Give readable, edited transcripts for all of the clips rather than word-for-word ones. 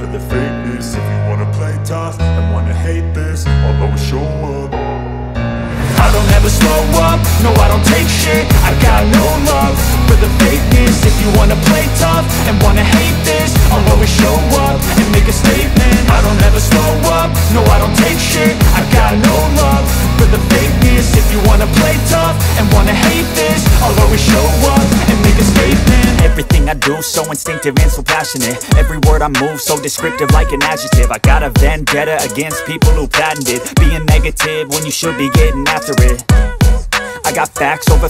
for the fakeness. If you wanna play tough and wanna hate this, I'll always show up. I don't ever slow up, no I don't take shit. I got no love for the fakeness. If you wanna play tough and wanna hate this, I'll always show up and make a statement. I don't ever slow up, no I don't take shit. I got no love for the fakeness. If you wanna play tough and wanna hate this, I'll always show up and make a statement. Everything I do so instinctive and so passionate. Every word I move so descriptive like an adjective. I got a vendetta against people who patented being negative when you should be getting after it. I got facts over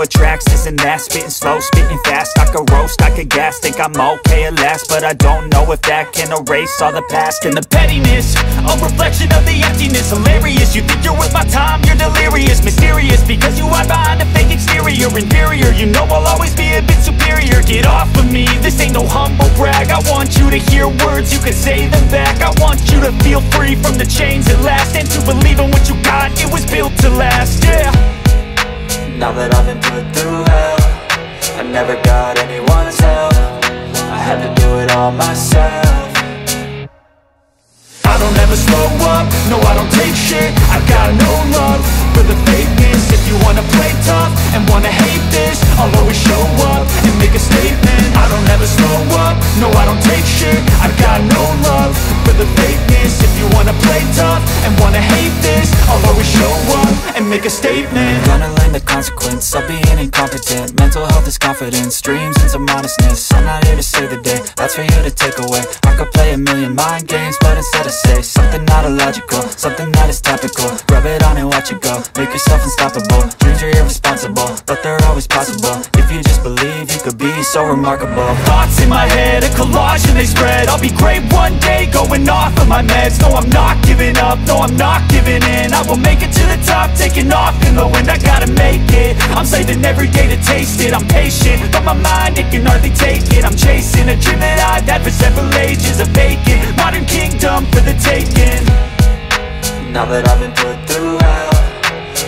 tracks, this and that. Spitting slow, spitting fast. I could roast, I could gas. Think I'm okay at last, but I don't know if that can erase all the past. And the pettiness, a reflection of the emptiness. Hilarious, you think you're worth my time, you're delirious. Mysterious, because you hide behind a fake exterior. Inferior, you know I'll always be a bit superior. Get off of me, this ain't no humble brag. I want you to hear words, you can say them back. I want you to feel free from the chains at last, and to believe in what you got, it was built to last, yeah. Now that I've been put through hell, I never got anyone's help. I had to do it all myself. I don't ever slow up, no I don't take shit. I got no love for the fakeness. If you wanna play tough and wanna hate this, I'll always show up and make a statement. I don't ever slow up, no I don't take shit. I got no love for the fakeness. If you wanna play tough and wanna hate this, I'll always show up and make a statement. Gonna learn the consequence of being incompetent. Mental health is confidence, dreams into modestness. I'm not here to save the day, that's for you to take away. I could play a million mind games, but instead I say something not illogical, something that is topical. Rub it on and watch it go, make yourself unstoppable. Dreams are irresponsible, but they're always possible. If you just believe, you could be so remarkable. Thoughts in my head, a collage and they spread. I'll be great one day, going off of my meds. No, I'm not giving up, no, I'm not giving in. I will make it to the top, taking off in the wind. I gotta make it, I'm saving every day to taste it. I'm patient, but my mind, it can hardly take it. I'm chasing a dream that I've had for several ages. A vacant, modern kingdom for the taking. Now that I've been put through hell,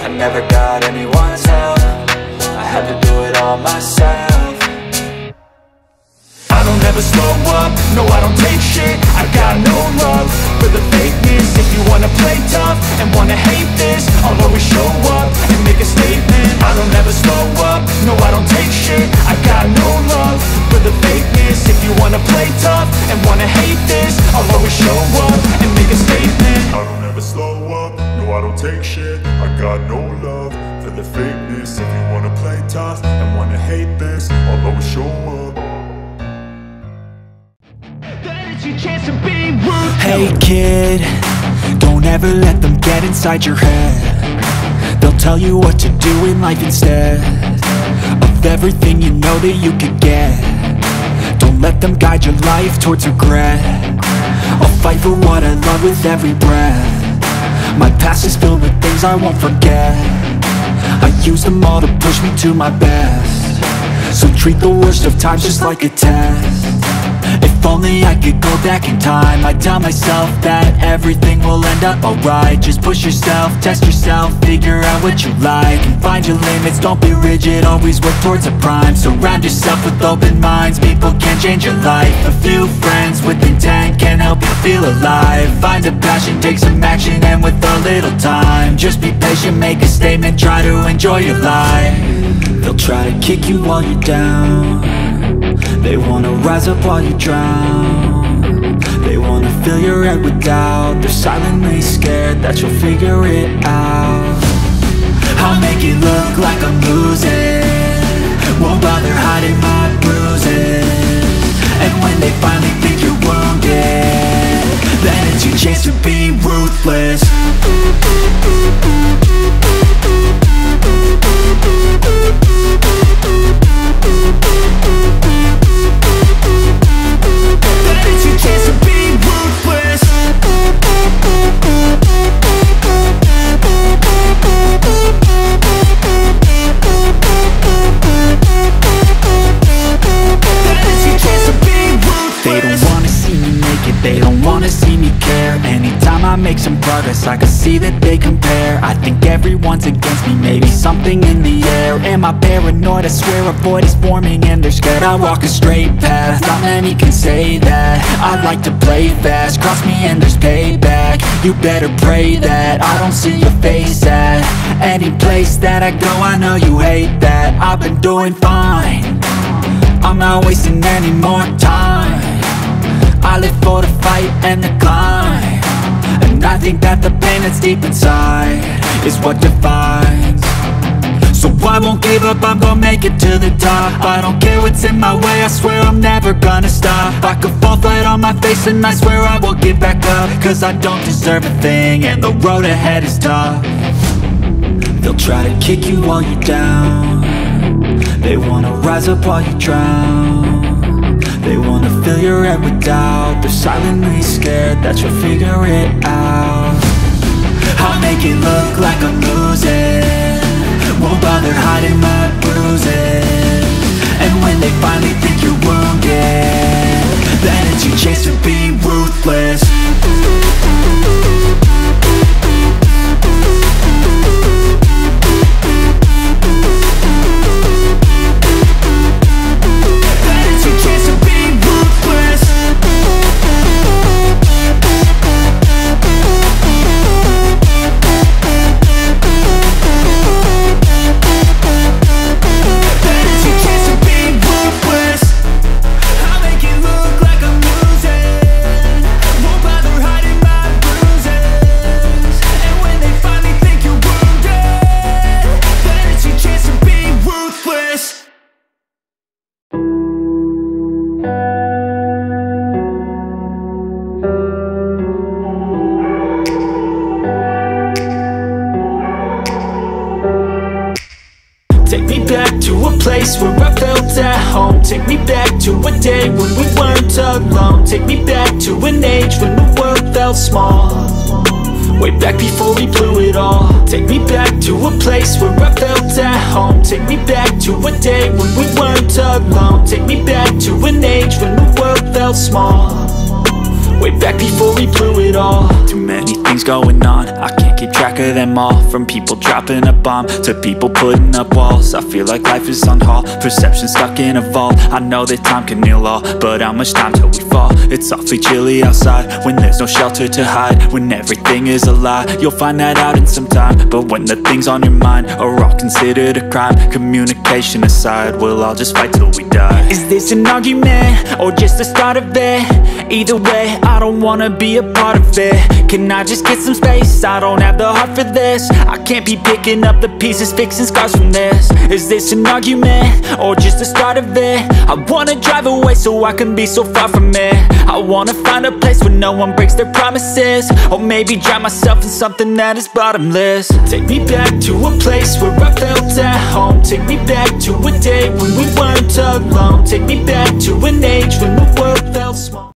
I never got anyone's help. I had to do it all myself. I don't ever slow up, no I don't take shit. I got no love for the fakeness. If you wanna play tough and wanna hate this, I'll always show up and make a statement. I don't ever slow up, no I don't take shit. I got no love for the fakeness. If you wanna play tough and wanna hate this, I'll always show up and make a statement. I don't ever slow up, no I don't take shit. I got no love for the fakeness. If you wanna play tough and wanna hate this, I'll always show up. Hey kid, don't ever let them get inside your head. They'll tell you what to do in life instead of everything you know that you could get. Don't let them guide your life towards regret. I'll fight for what I love with every breath. My past is filled with things I won't forget. I use them all to push me to my best. So treat the worst of times just like a test. If only I could go back in time, I'd tell myself that everything will end up alright. Just push yourself, test yourself, figure out what you like, and find your limits, don't be rigid, always work towards a prime. Surround yourself with open minds, people can change your life. A few friends with intent can help you feel alive. Find a passion, take some action, and with a little time, just be patient, make a statement, try to enjoy your life. They'll try to kick you while you're down, they wanna rise up while you drown. They wanna fill your head with doubt. They're silently scared that you'll figure it out. I'll make it look like I'm losing, won't bother hiding my bruises. And when they finally think you're wounded, then it's your chance to be ruthless. They don't wanna see me care. Anytime I make some progress, I can see that they compare. I think everyone's against me, maybe something in the air. Am I paranoid? I swear a void is forming and they're scared. I walk a straight path, not many can say that. I like to play fast, cross me and there's payback. You better pray that I don't see your face at any place that I go. I know you hate that. I've been doing fine, I'm not wasting any more time. I live for the fight and the climb, and I think that the pain that's deep inside is what defines. So I won't give up, I'm gonna make it to the top. I don't care what's in my way, I swear I'm never gonna stop. I could fall flat on my face and I swear I will get back up, cause I don't deserve a thing and the road ahead is tough. They'll try to kick you while you're down, they wanna rise up while you drown. They wanna fill your head with doubt, they're silently scared that you'll figure it out. I'll make it look like I'm losing, won't bother hiding my bruises. And when they finally think you're wounded, then it's your chance to be ruthless. Take me back to a place where I felt at home. Take me back to a day when we weren't alone. Take me back to an age when the world felt small, way back before we blew it all. Take me back to a place where I felt at home. Take me back to a day when we weren't alone. Take me back to an age when the world felt small, way back before we blew it all. Too many things going on, I can't keep track of them all. From people dropping a bomb to people putting up walls, I feel like life is on hold, perception stuck in a vault. I know that time can heal all, but how much time till we fall? It's awfully chilly outside when there's no shelter to hide. When everything is a lie, you'll find that out in some time. But when the things on your mind are all considered a crime, communication aside, we'll all just fight till we die. Is this an argument or just the start of it? Either way, I don't wanna be a part of it. Can I just get some space? I don't have the heart for this. I can't be picking up the pieces, fixing scars from this. Is this an argument or just the start of it? I wanna drive away so I can be so far from it. I wanna find a place where no one breaks their promises, or maybe drown myself in something that is bottomless. Take me back to a place where I felt at home. Take me back to a day when we weren't alone. Take me back to an age when the world felt small.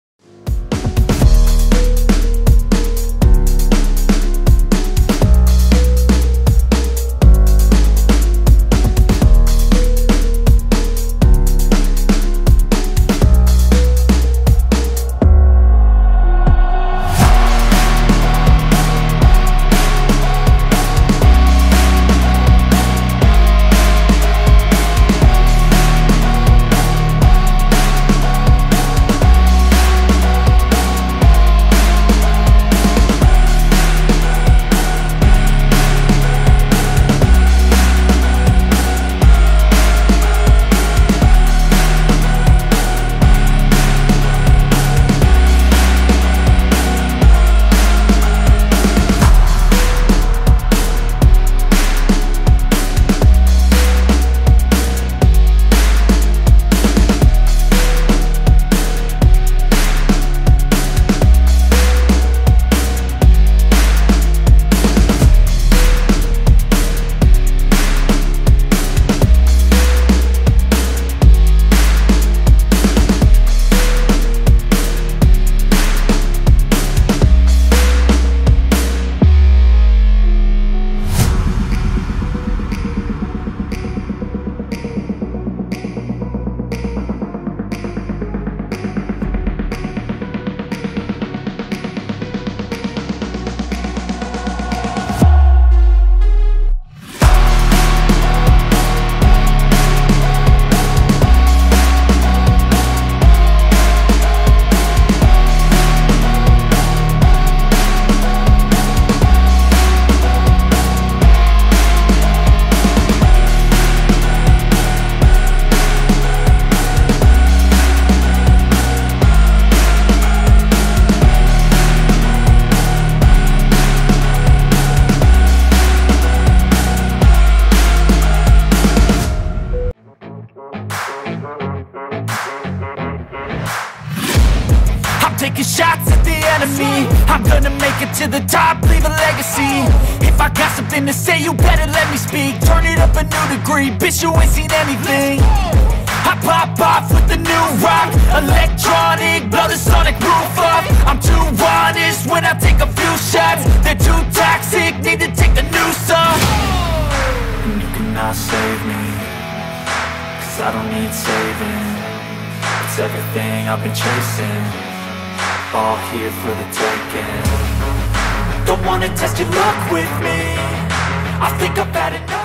taking shots at the enemy. I'm gonna make it to the top, leave a legacy. If I got something to say, you better let me speak. Turn it up a new degree, bitch, you ain't seen anything. I pop off with the new rock, electronic, blow the sonic roof up. I'm too honest when I take a few shots. They're too toxic, need to take the noose off. And you cannot save me, cause I don't need saving. It's everything I've been chasing, all here for the taking. Don't wanna test your luck with me, I think I've had enough.